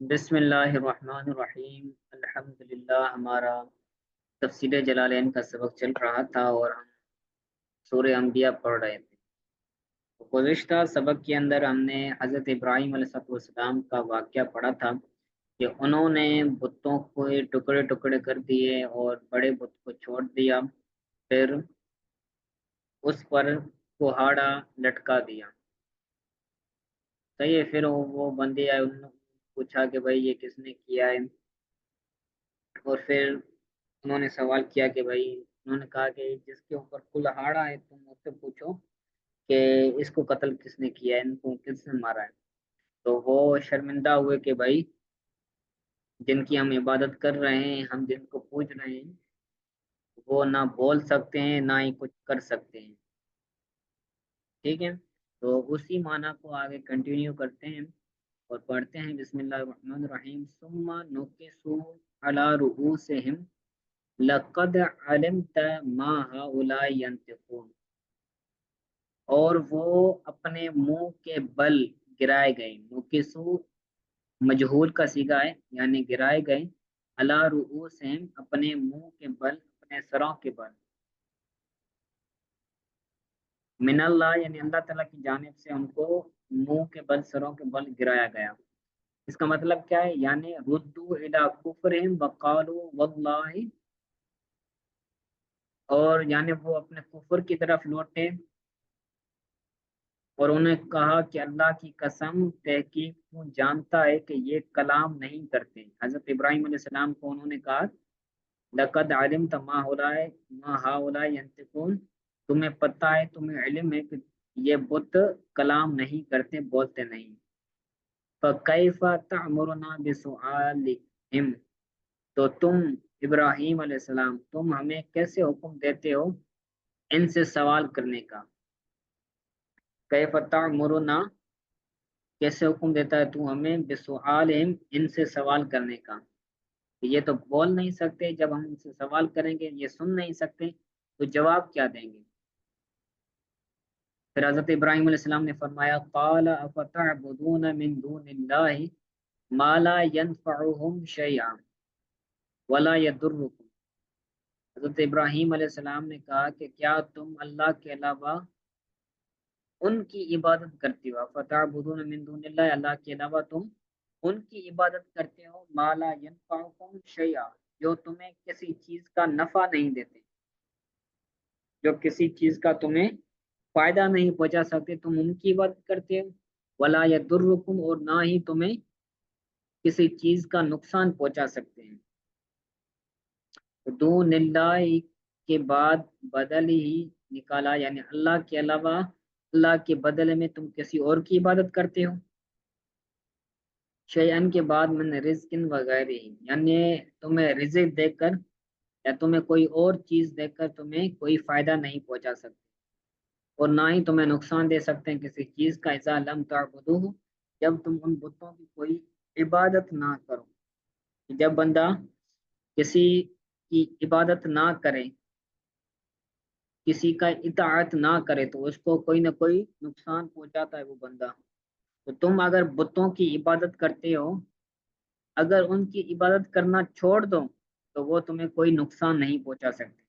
بسم اللہ الرحمن الرحیم۔ الحمدللہ، ہمارا تفسیر جلالین کا سبق چل رہا تھا اور ہم سورہ انبیاء پڑھ رہے تھے۔ گزشتہ سبق کے اندر ہم نے حضرت ابراہیم علیہ السلام کا واقعہ پڑھا تھا کہ انہوں نے بتوں کو ٹکڑے ٹکڑے کر دیے اور بڑے بت کو چھوڑ دیا، پھر اس پر کہاڑا لٹکا دیا۔ صحیح ہے، پھر وہ بندے آئے، انہوں نے پوچھا کہ بھائی یہ کس نے کیا ہے، اور پھر انہوں نے سوال کیا کہ بھائی، انہوں نے کہا کہ جس کے اوپر کلہاڑا ہے تم اس سے پوچھو کہ اس کو قتل کس نے کیا ہے، ان کو کس نے مارا ہے۔ تو وہ شرمندہ ہوئے کہ بھائی جن کی ہم عبادت کر رہے ہیں، ہم جن کو پوج رہے ہیں، وہ نہ بول سکتے ہیں نہ ہی کچھ کر سکتے ہیں۔ ٹھیک ہے، تو اسی معنی کو آگے کنٹینیو کرتے ہیں اور پڑھتے ہیں۔ بسم اللہ الرحمن الرحیم۔ ثم نکسوا علی رؤوسہم لقد علمت ما هؤلاء ينطقون، اور وہ اپنے منہ کے بل گرائے گئے۔ نکسو مجہول کا صیغہ ہے، یعنی گرائے گئے، علی رؤوسہم اپنے منہ کے بل، اپنے سروں کے بل، من اللہ یعنی اللہ تعالیٰ کی جانب سے ان کو منہ کے بل، سروں کے بل گرایا گیا۔ اس کا مطلب کیا ہے؟ یعنی ردو الی کفرہم وقالوا واللہ، اور یعنی وہ اپنے کفر کی طرف لوٹے اور انہیں کہا کہ اللہ کی قسم، تحقیق تو جانتا ہے کہ یہ کلام نہیں کرتے۔ حضرت ابراہیم علیہ السلام کو انہوں نے کہا لقد علمت ما هؤلاء ينطقون، تمہیں پتہ ہے، تمہیں علم ہے کہ یہ بت کلام نہیں کرتے، بولتے نہیں۔ فَكَيْفَ تَأْمُرُنَا بِسُؤَالِهِمْ، تو تم ابراہیم علیہ السلام، تم ہمیں کیسے حکم دیتے ہو ان سے سوال کرنے کا؟ کیف تأمرنا، کیسے حکم دیتا ہے تو ہمیں، بسؤالہم ان سے سوال کرنے کا؟ یہ تو بول نہیں سکتے، جب ہم ان سے سوال کریں گے یہ سن نہیں سکتے تو جواب کیا دیں گے؟ پھر حضرت ابراہیم علیہ السلام نے فرمایا قال افتعبدون من دون اللہ ما لا ينفعهم شیئا ولا يضركم۔ حضرت ابراہیم علیہ السلام نے کہا کہ کیا تم اللہ کے علاوہ ان کی عبادت کرتے ہو؟ فتعبدون من دون اللہ، اللہ کے علاوہ تم ان کی عبادت کرتے ہو، ما لا ينفعكم شیئا، جو تمہیں کسی چیز کا نفع نہیں دیتے، جو کسی چیز کا تمہیں فائدہ نہیں پہنچا سکتے، تم ان کی عبادت کرتے ہو۔ ولا یضرکم، اور نہ ہی تمہیں کسی چیز کا نقصان پہنچا سکتے ہیں۔ دون اللہ کے بعد بدل ہی نکالا، یعنی اللہ کے علاوہ، اللہ کے بدلے میں تم کسی اور کی عبادت کرتے ہو۔ شیئن کے بعد من رزق وغیرہ، یعنی تمہیں رزق دے کر یا تمہیں کوئی اور چیز دے کر تمہیں کوئی فائدہ نہیں پہنچا سکتے، اور نہ ہی تمہیں نقصان دے سکتے ہیں کسی چیز کا۔ اذا لم تعبدوہ، جب تم ان بتوں کی کوئی عبادت نہ کرو۔ جب بندہ کسی کی عبادت نہ کرے، کسی کا اطاعت نہ کرے، تو اس کو کوئی نہ کوئی نقصان پہنچاتا ہے وہ بندہ۔ تو تم اگر بتوں کی عبادت کرتے ہو، اگر ان کی عبادت کرنا چھوڑ دو تو وہ تمہیں کوئی نقصان نہیں پہنچا سکتے،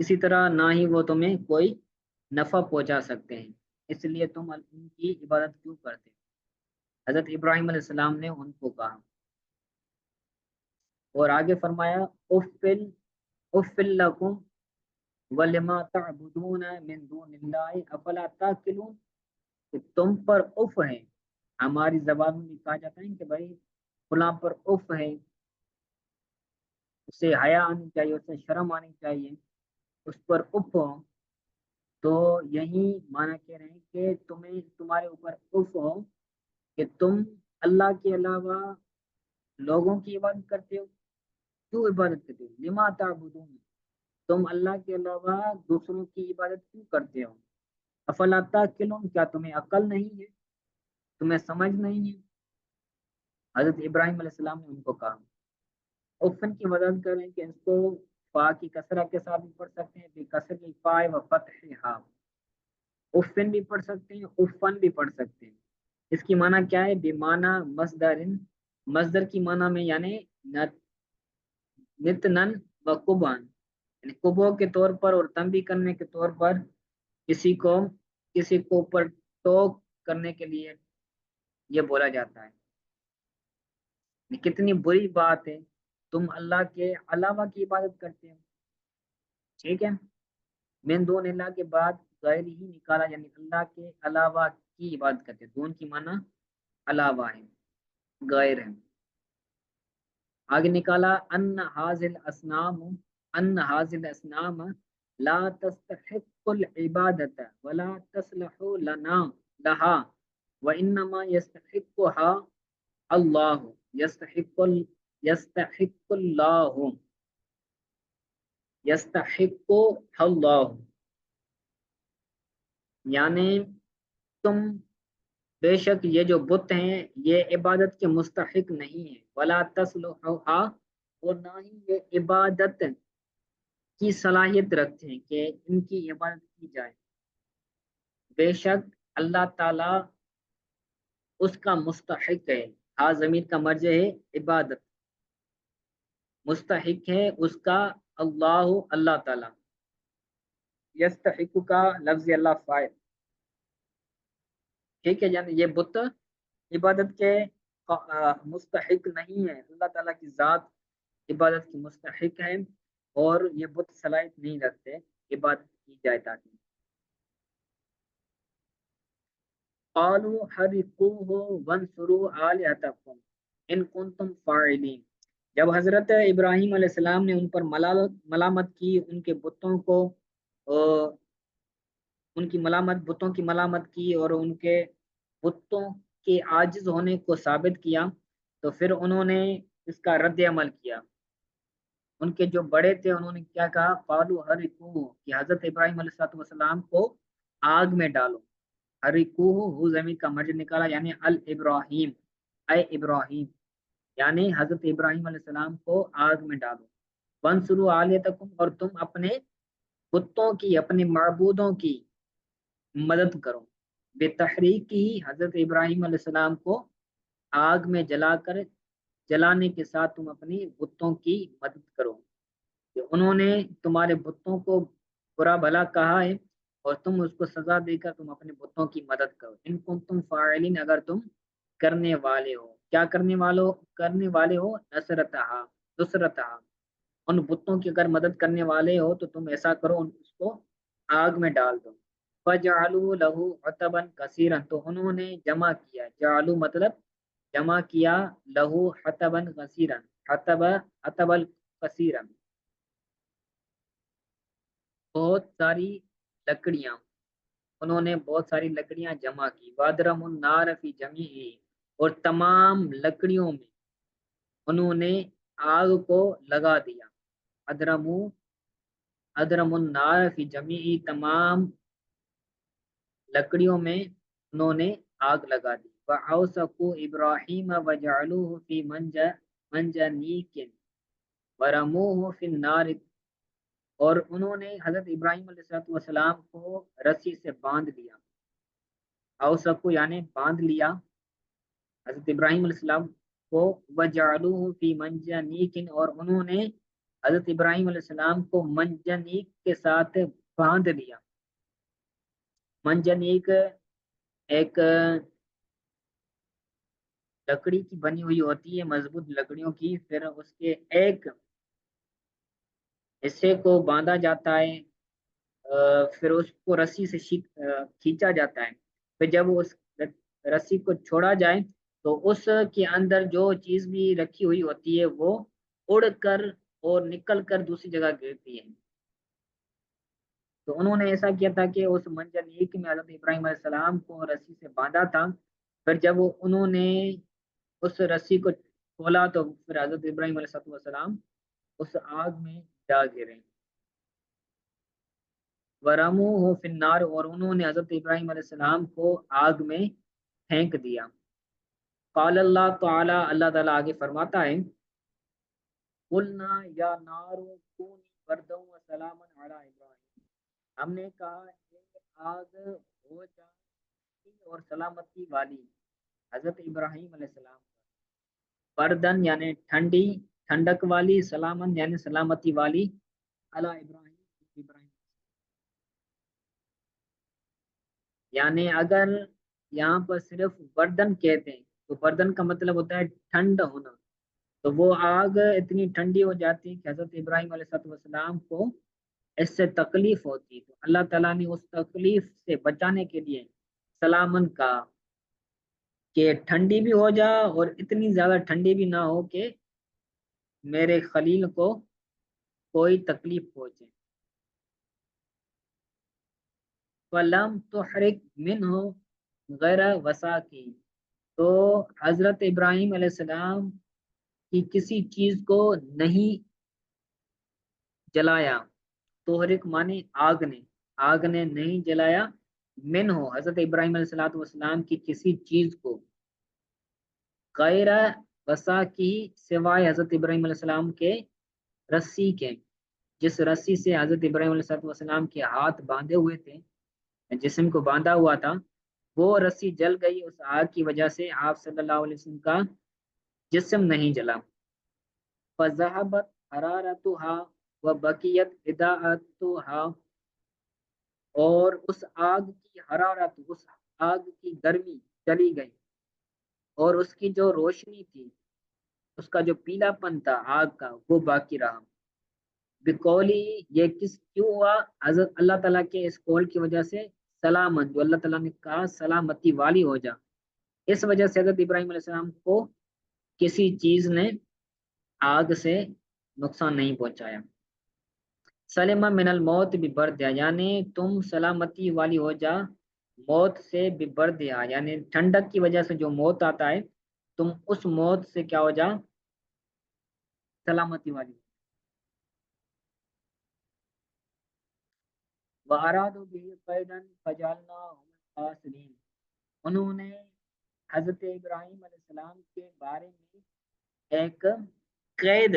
اسی طرح نہ ہی وہ تمہیں کوئی نفع پہنچا سکتے ہیں، اس لیے تم ان کی عبادت کیوں کرتے ہو؟ حضرت ابراہیم علیہ السلام نے ان کو کہا، اور آگے فرمایا افل افل لکم ولما تعبدون من دون اللہ افلا تاکلون، کہ تم پر اف ہے، ہماری زبان میں کہا جاتا ہے کہ بھائی فلاں پر اف ہے، اسے حیا آنی چاہیے، اسے شرم آنی چاہیے، اس پر اف ہو، تو یہی معنی کہہ رہے ہیں کہ تمہیں، تمہارے اوپر اف ہو کہ تم اللہ کے علاوہ لوگوں کی عبادت کرتے ہو۔ کیوں عبادت کرتے ہو؟ لما تعبدون، تم اللہ کے علاوہ دوسروں کی عبادت کیوں کرتے ہو؟ افلا تاکلون، کیا تمہیں عقل نہیں ہے، تمہیں سمجھ نہیں ہے؟ حضرت ابراہیم علیہ السلام نے ان کو کہا۔ اوفن کی مدد کریں کہ اس کو فا کی کسرہ کے ساتھ بھی پڑھ سکتے ہیں، بکسر الفاء و فتحہا، اوفن بھی پڑھ سکتے ہیں، اوفن بھی پڑھ سکتے ہیں۔ اس کی معنی کیا ہے؟ بمعنی مصدر مصدر کی معنی میں یعنی نتنن و قبان، یعنی قبو کے طور پر اور تنبیہ کرنے کے طور پر کسی کو کسی کو اوپر ٹوک کرنے کے لیے یہ بولا جاتا ہے۔ یہ کتنی بری بات ہے، تم اللہ کے علاوہ کی عبادت کرتے ہو، ٹھیک ہے، من دون اللہ کے بعد غیر ہی نکالا، یعنی اللہ کے علاوہ کی عبادت کرتے ہیں، دون کی معنی علاوہ ہے، غیر ہے۔ آگے نکالا ان حاضل اسنام لا تستحق العبادت ولا تصلح لنا لها وانما يستحقها اللہ، يستحق اللہ، يستحق اللہ، یعنی تم بے شک یہ جو بت ہیں یہ عبادت کے مستحق نہیں ہیں، ولا تصلحها، اور نہ ہی یہ عبادت کی صلاحیت رکھتے ہیں کہ ان کی عبادت کی جائے، بے شک اللہ تعالی اس کا مستحق ہے، ہا ضمیر کا مرجع ہے عبادت، مستحق ہے اس کا اللہ، اللہ تعالی، یستحق کا لفظ اللہ فاعل، ٹھیک ہے، یعنی یہ بت عبادت کے مستحق نہیں ہے، اللہ تعالیٰ کی ذات عبادت کی مستحق ہے، اور یہ بت صلاحیت نہیں رکھتے عبادت کی جائے تاکہ قالوا حرقوه وانصروا آلهتكم ان کنتم فاعلین، جب حضرت ابراہیم علیہ السلام نے ان پر ملامت کی، ان کے بتوں کو ان کی ملامت، بتوں کی ملامت کی اور ان کے بتوں کے عاجز ہونے کو ثابت کیا، تو پھر انہوں نے اس کا رد عمل کیا، ان کے جو بڑے تھے انہوں نے کیا کہا، قالوا حرقوه، کہ حضرت ابراہیم علیہ السلام کو آگ میں ڈالو، حرقوه ہو زمین کا مرج نکالا، یعنی الابراہیم، اے ابراہیم، یعنی حضرت ابراہیم علیہ السلام کو آگ میں ڈالو، وانصروا آلیتکم، اور تم اپنے بتوں کی، اپنے معبودوں کی مدد کرو، بے تحریک کی، حضرت ابراہیم علیہ السلام کو آگ میں جلانے کے ساتھ تم اپنی بتوں کی مدد کرو، کہ انہوں نے تمہارے بتوں کو برا بھلا کہا ہے اور تم اس کو سزا دے کر تم اپنے بتوں کی مدد کرو، ان کو تم فاعلین، اگر تم کرنے والے ہو، کیا کرنے والے ہو، نصرتہا، ان بتوں کی اگر مدد کرنے والے ہو تو تم ایسا کرو، اس کو آگ میں ڈال دو، فجعلوا له عتبا کثیرا، تو انہوں نے جمع کیا، جعلوا مطلب جمع کیا، لہو حتبا کثیرا، حتبا کثیرا، بہت ساری لکڑیاں، انہوں نے بہت ساری لکڑیاں جمع کی، وادرم النار فی جمیعہ، اور تمام لکڑیوں میں انہوں نے آگ کو لگا دیا، ادرمو ادرم النار فی جمیعہ، تمام لکڑیوں میں انہوں نے آگ لگا دی، وَأَوْسَكُوا إِبْرَاهِيمَ وَجَعَلُوهُ فِي مَنْجَنِيكٍ وَرَمُوهُ فِي النَّارِ، اور انہوں نے حضرت ابراہیم علیہ السلام کو رسی سے باندھ لیا، اوسکو یعنی باندھ لیا حضرت ابراہیم علیہ السلام کو، وَجَعَلُوهُ فِي مَنْجَنِيكٍ، اور انہوں نے حضرت ابراہیم علیہ السلام کو منجنیک کے ساتھ باندھ لیا، منجنیک ایک لکڑی کی بنی ہوئی ہوتی ہے، مضبوط لکڑیوں کی، پھر اس کے ایک حصے کو باندھا جاتا ہے، پھر اس کو رسی سے کھینچا جاتا ہے، پھر جب اس رسی کو چھوڑا جائے تو اس کے اندر جو چیز بھی رکھی ہوئی ہوتی ہے وہ اڑ کر اور نکل کر دوسری جگہ گرتی ہے، تو انہوں نے ایسا کیا تھا کہ اس منجر ایک میں حضرت ابراہیم علیہ السلام کو رسی سے باندھا تھا، پھر جب انہوں نے اس رسی کو کھولا تو پھر حضرت ابراہیم علیہ السلام اس آگ میں جا گرے، وَرَمُوهُ فِي النَّارِ، اور انہوں نے حضرت ابراہیم علیہ السلام کو آگ میں پھینک دیا، قال اللہ تعالی، اللہ تعالیٰ آگے فرماتا ہے، قُلْنَا يَا نَارُ كُونِي بَرْدًا وَسَلَامًا عَلَىٰ إِبْرَاهِيمَ، ہم نے کہا کہ آگ ہو جائے اور سلامتی والی حضرت ابراہیم علیہ السلام، بردن یعنی ٹھنڈی ٹھنڈک والی، سلامن یعنی سلامتی والی، علی ابراہیم ابراہیم، یعنی اگر یہاں پر صرف بردن کہتے ہیں تو بردن کا مطلب ہوتا ہے ٹھنڈ ہونا، تو وہ آگ اتنی ٹھنڈی ہو جاتی کہ حضرت ابراہیم علیہ السلام کو اس سے تکلیف ہوتی، تو اللہ تعالیٰ نے اس تکلیف سے بچانے کے لیے سلامن کا کہ ٹھنڈی بھی ہو جا اور اتنی زیادہ ٹھنڈی بھی نہ ہو کہ میرے خلیل کو کوئی تکلیف پہنچے۔ فلم تحرک منہ غیر وسا کی، تو حضرت ابراہیم علیہ السلام کی کسی چیز کو نہیں جلایا، تحرک مانے آگ نے نہیں جلایا، من ہو حضرت ابراہیم علیہ السلام کی کسی چیز کو، غیر وسا کی سوائے حضرت ابراہیم علیہ السلام کے رسی کے، جس رسی سے حضرت ابراہیم علیہ السلام کے ہاتھ باندھے ہوئے تھے، جسم کو باندھا ہوا تھا، وہ رسی جل گئی، اس آگ کی وجہ سے آپ صلی اللہ علیہ وسلم کا جسم نہیں جلا۔ فذهبت حرارتها وبقيت اضاءتها، اور اس آگ کی حرارت، اس آگ کی گرمی چلی گئی، اور اس کی جو روشنی تھی، اس کا جو پیلا پن تھا آگ کا، وہ باقی رہا۔ بقولی، یہ کیوں ہوا؟ حضرت اللہ تعالیٰ کے اس قول کی وجہ سے، سلامت، جو اللہ تعالیٰ نے کہا سلامتی والی ہو جا، اس وجہ سے حضرت ابراہیم علیہ السلام کو کسی چیز نے آگ سے نقصان نہیں پہنچایا۔ سلمہ من الموت ببردیا، یعنی تم سلامتی والی ہو جا موت سے، ببردیا یعنی ٹھنڈک کی وجہ سے جو موت آتا ہے، تم اس موت سے کیا ہو جا؟ سلامتی والی۔ وَأَرَادُوا بِهِ قَيْدًا فَجَعَلْنَاهُمُ الْخَاسِرِينَ، انہوں نے حضرت ابراہیم علیہ السلام کے بارے میں ایک قید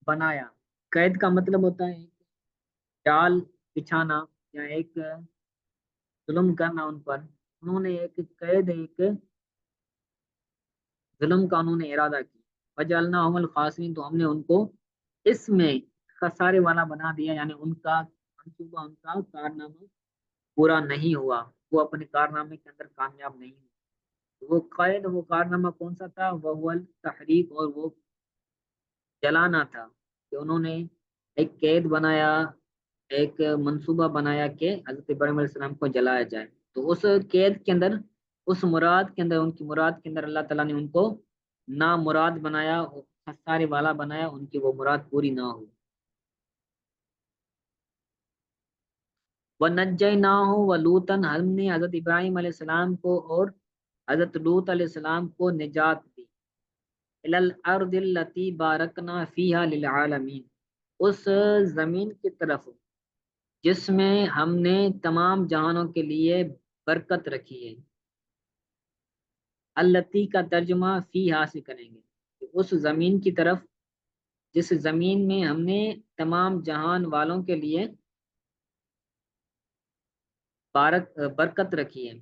بنایا۔ قید کا مطلب ہوتا ہے جال بچھانا یا ایک ظلم کرنا ان پر، انہوں نے ایک قید، ایک ظلم کا انہوں نے ارادہ کی، وجعلناہم الخاسرین، تو ہم نے ان کو اس میں خسارے والا بنا دیا، یعنی ان کا منصوبہ، ان کا کارنامہ پورا نہیں ہوا، وہ اپنے کارنامے کے اندر کامیاب نہیں ہوئے۔ وہ قید، وہ کارنامہ کون سا تھا؟ وہ التحریق، اور وہ جلانا تھا، کہ انہوں نے ایک قید بنایا، ایک منصوبہ بنایا کہ حضرت ابراہیم علیہ السلام کو جلایا جائے، تو اس قید کے اندر، اس مراد کے اندر، ان کی مراد کے اندر اللہ تعالیٰ نے ان کو نامراد بنایا، خسارے والا بنایا، ان کی وہ مراد پوری نہ ہو۔ وَنَجَّيْنَاهُ وَلُوطًا، ہم نے حضرت ابراہیم علیہ السلام کو اور حضرت لوط علیہ السلام کو نجات دی، إِلَى الْأَرْضِ الَّتِي بَارَكْنَا فِيهَا لِلْعَالَمِينَ، اس زمین کی طرف جس میں ہم نے تمام جہانوں کے لیے برکت رکھی ہے۔ التی کا ترجمہ فی حاصل کریں گے، اس زمین کی طرف جس زمین میں ہم نے تمام جہان والوں کے لیے برکت رکھی ہے۔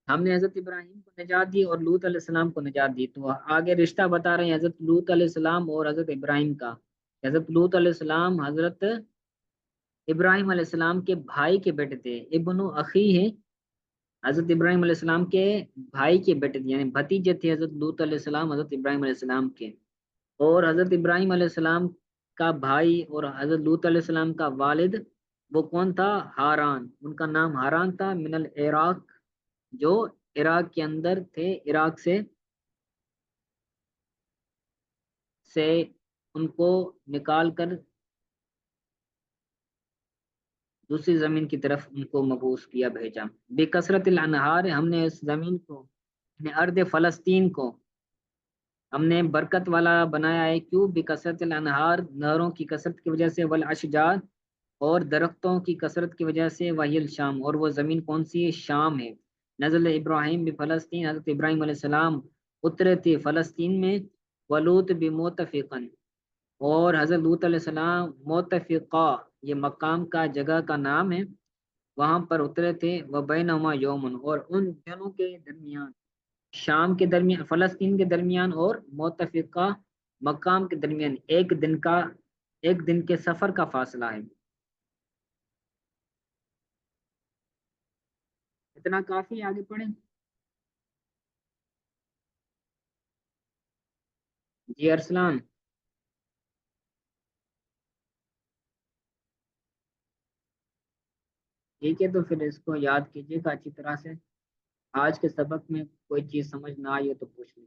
ہم نے حضرت ابراہیم کو نجات دی اور لوط علیہ السلام کو نجات دی، تو آگے رشتہ بتا رہے ہیں حضرت لوط علیہ السلام اور حضرت ابراہیم کا۔ حضرت لوط علیہ السلام حضرت ابراہیم علیہ السلام کے بھائی کے بیٹے تھے، ابن اخی ہے، حضرت ابراہیم علیہ السلام کے بھائی کے بیٹے تھے، یعنی بھتیجے تھے حضرت لوط علیہ السلام حضرت ابراہیم علیہ السلام کے۔ اور حضرت ابراہیم علیہ السلام کا بھائی اور حضرت لوط علیہ السلام کا والد وہ کون تھا؟ ہاران، ان کا نام ہاران تھا، من العراق، جو عراق کے اندر تھے، عراق سے ان کو نکال کر دوسری زمین کی طرف ان کو مبعوث کیا، بھیجا۔ بے کثرت الانہار، ہم نے اس زمین کو، یعنی ارض فلسطین کو ہم نے برکت والا بنایا ہے، کیوں؟ بے کثرت الانہار، نہروں کی کثرت کی وجہ سے، والاشجار، اور درختوں کی کثرت کی وجہ سے، وحی الشام، اور وہ زمین کون سی ہے؟ شام ہے۔ نزل ابراہیم بفلسطین، حضرت ابراہیم علیہ السلام اترے تھے فلسطین میں، ولوط بموتفقن، اور حضرت لوط علیہ السلام، موتفقہ یہ مقام کا، جگہ کا نام ہے، وہاں پر اترے تھے، وہ بینما یومن، اور ان دونوں کے درمیان، شام کے درمیان، فلسطین کے درمیان اور متفقہ مقام کے درمیان ایک دن کے سفر کا فاصلہ ہے۔ اتنا کافی، آگے پڑھیں۔ جی ارسلان۔ ٹھیک ہے، تو پھر اس کو یاد کیجیے گا اچھی طرح سے۔ آج کے سبق میں کوئی چیز سمجھ نہ آئی ہو تو پوچھ لیں۔